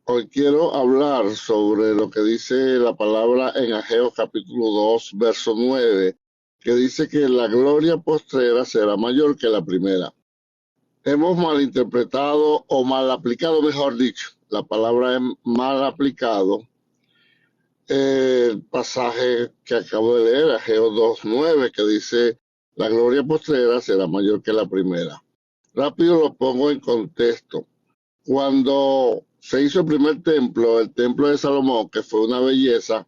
Hoy quiero hablar sobre lo que dice la palabra en Ageo capítulo 2, verso 9, que dice que la gloria postrera será mayor que la primera. Hemos malinterpretado o mal aplicado, mejor dicho, la palabra es mal aplicado, el pasaje que acabo de leer, Ageo 2, 9, que dice la gloria postrera será mayor que la primera. Rápido lo pongo en contexto. Cuando se hizo el primer templo, el templo de Salomón, que fue una belleza,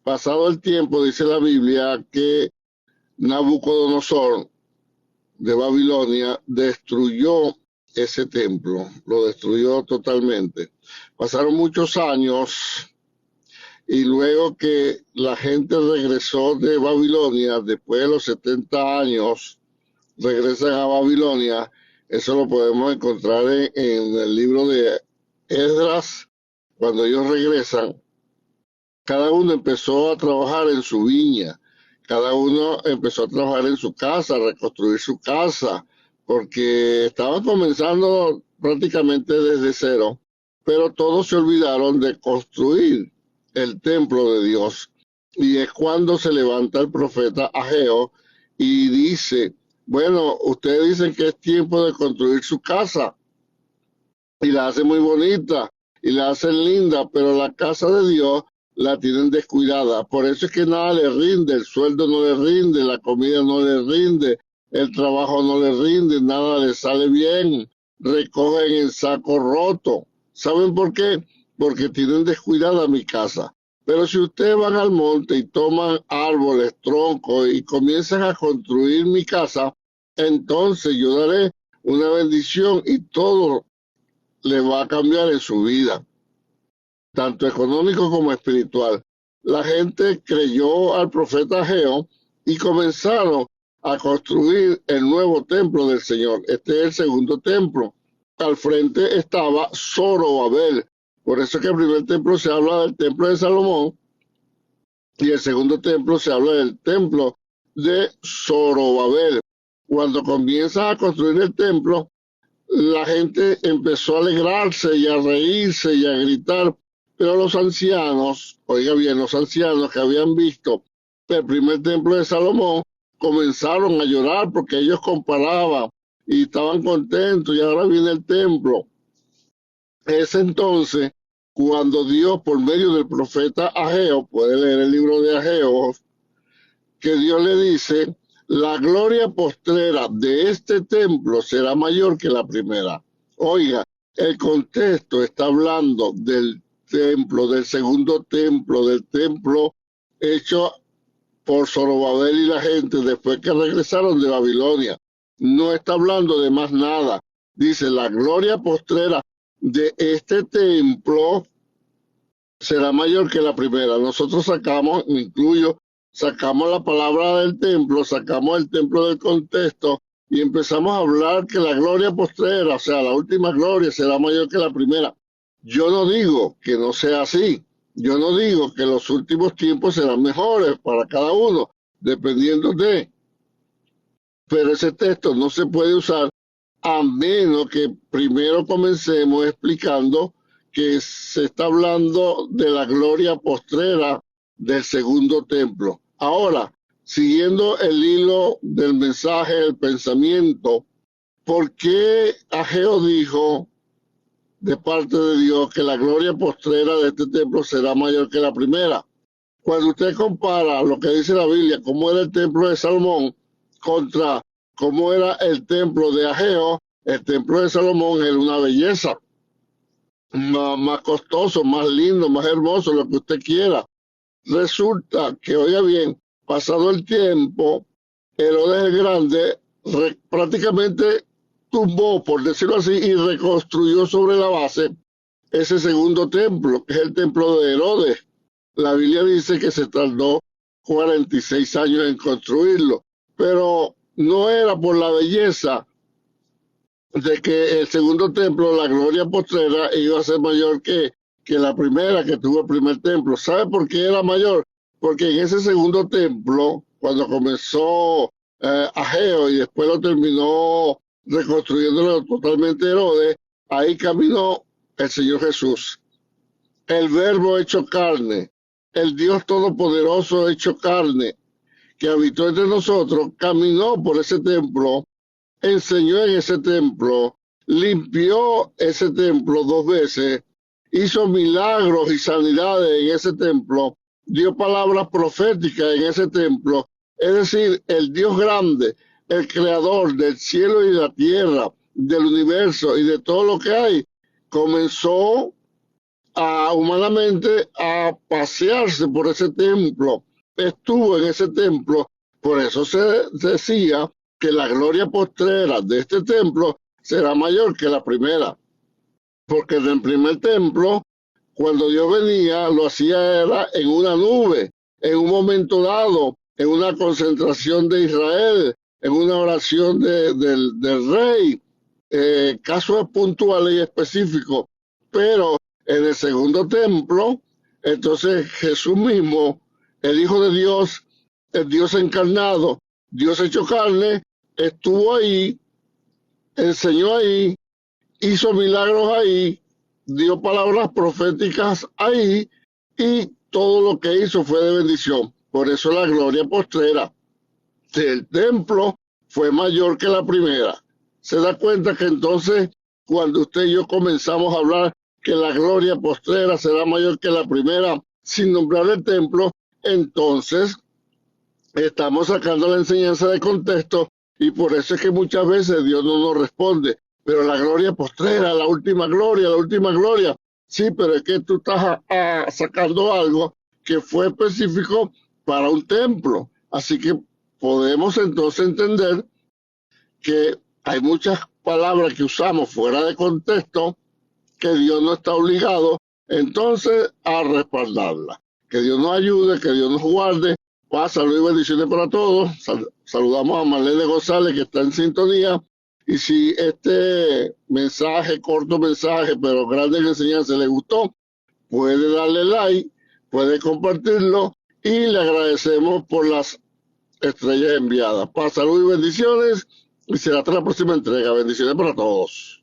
pasado el tiempo, dice la Biblia, que Nabucodonosor de Babilonia destruyó ese templo, lo destruyó totalmente. Pasaron muchos años y luego que la gente regresó de Babilonia, después de los 70 años, regresan a Babilonia. Eso lo podemos encontrar en el libro de Esdras. Cuando ellos regresan, cada uno empezó a trabajar en su viña, cada uno empezó a trabajar en su casa, a reconstruir su casa, porque estaban comenzando prácticamente desde cero, pero todos se olvidaron de construir el templo de Dios. Y es cuando se levanta el profeta Ageo y dice, bueno, ustedes dicen que es tiempo de construir su casa y la hacen muy bonita y la hacen linda, pero la casa de Dios la tienen descuidada. Por eso es que nada le rinde, el sueldo no le rinde, la comida no le rinde, el trabajo no le rinde, nada le sale bien, recogen el saco roto. ¿Saben por qué? Porque tienen descuidada mi casa. Pero si ustedes van al monte y toman árboles, troncos y comienzan a construir mi casa, entonces yo daré una bendición y todo le va a cambiar en su vida, tanto económico como espiritual. La gente creyó al profeta Ageo y comenzaron a construir el nuevo templo del Señor. Este es el segundo templo. Al frente estaba Zorobabel. Por eso que el primer templo se habla del templo de Salomón y el segundo templo se habla del templo de Zorobabel. Cuando comienza a construir el templo, la gente empezó a alegrarse y a reírse y a gritar, pero los ancianos, oiga bien, los ancianos que habían visto el primer templo de Salomón, comenzaron a llorar porque ellos comparaban y estaban contentos y ahora viene el templo. Es entonces cuando Dios, por medio del profeta Ageo, puede leer el libro de Ageo, que Dios le dice, la gloria postrera de este templo será mayor que la primera. Oiga, el contexto está hablando del templo, del segundo templo, del templo hecho por Zorobabel y la gente después que regresaron de Babilonia. No está hablando de más nada. Dice, la gloria postrera de este templo será mayor que la primera. Nosotros sacamos, me incluyo, sacamos la palabra del templo, sacamos el templo del contexto y empezamos a hablar que la gloria postrera, o sea, la última gloria será mayor que la primera. Yo no digo que no sea así. Yo no digo que los últimos tiempos serán mejores para cada uno, dependiendo de. Pero ese texto no se puede usar a menos que primero comencemos explicando que se está hablando de la gloria postrera del segundo templo. Ahora, siguiendo el hilo del mensaje, del pensamiento, ¿por qué Ageo dijo de parte de Dios que la gloria postrera de este templo será mayor que la primera? Cuando usted compara lo que dice la Biblia, cómo era el templo de Salomón, contra cómo era el templo de Ageo, el templo de Salomón era una belleza. Más costoso, más lindo, más hermoso, lo que usted quiera. Resulta que, oiga bien, pasado el tiempo, Herodes el Grande prácticamente tumbó, por decirlo así, y reconstruyó sobre la base ese segundo templo, que es el templo de Herodes. La Biblia dice que se tardó 46 años en construirlo, pero no era por la belleza de que el segundo templo, la gloria postrera, iba a ser mayor que la primera, que tuvo el primer templo. ¿Sabe por qué era mayor? Porque en ese segundo templo, cuando comenzó Ageo y después lo terminó reconstruyéndolo totalmente Herodes, ahí caminó el Señor Jesús, el Verbo hecho carne, el Dios Todopoderoso hecho carne, que habitó entre nosotros, caminó por ese templo, enseñó en ese templo, limpió ese templo 2 veces, hizo milagros y sanidades en ese templo, dio palabras proféticas en ese templo. Es decir, el Dios grande, el creador del cielo y de la tierra, del universo y de todo lo que hay, comenzó humanamente a pasearse por ese templo, estuvo en ese templo. Por eso se decía que la gloria postrera de este templo será mayor que la primera, porque en el primer templo, cuando Dios venía, lo hacía era en una nube, en un momento dado, en una concentración de Israel, en una oración del rey, casos puntuales y específicos. Pero en el segundo templo, entonces Jesús mismo, el Hijo de Dios, el Dios encarnado, Dios hecho carne, estuvo ahí, enseñó ahí, hizo milagros ahí, dio palabras proféticas ahí, y todo lo que hizo fue de bendición. Por eso la gloria postrera del templo fue mayor que la primera. Se da cuenta que entonces, cuando usted y yo comenzamos a hablar que la gloria postrera será mayor que la primera, sin nombrar el templo, entonces estamos sacando la enseñanza de contexto, y por eso es que muchas veces Dios no nos responde. Pero la gloria postrera, la última gloria. Sí, pero es que tú estás sacando algo que fue específico para un templo. Así que podemos entonces entender que hay muchas palabras que usamos fuera de contexto que Dios no está obligado entonces a respaldarla. Que Dios nos ayude, que Dios nos guarde. Paz, salud y bendiciones para todos. Saludamos a Marlene González, que está en sintonía. Y si este mensaje, corto mensaje, pero grande en enseñanza, le gustó, puede darle like, puede compartirlo, y le agradecemos por las estrellas enviadas. Paz, salud y bendiciones. Y será hasta la próxima entrega. Bendiciones para todos.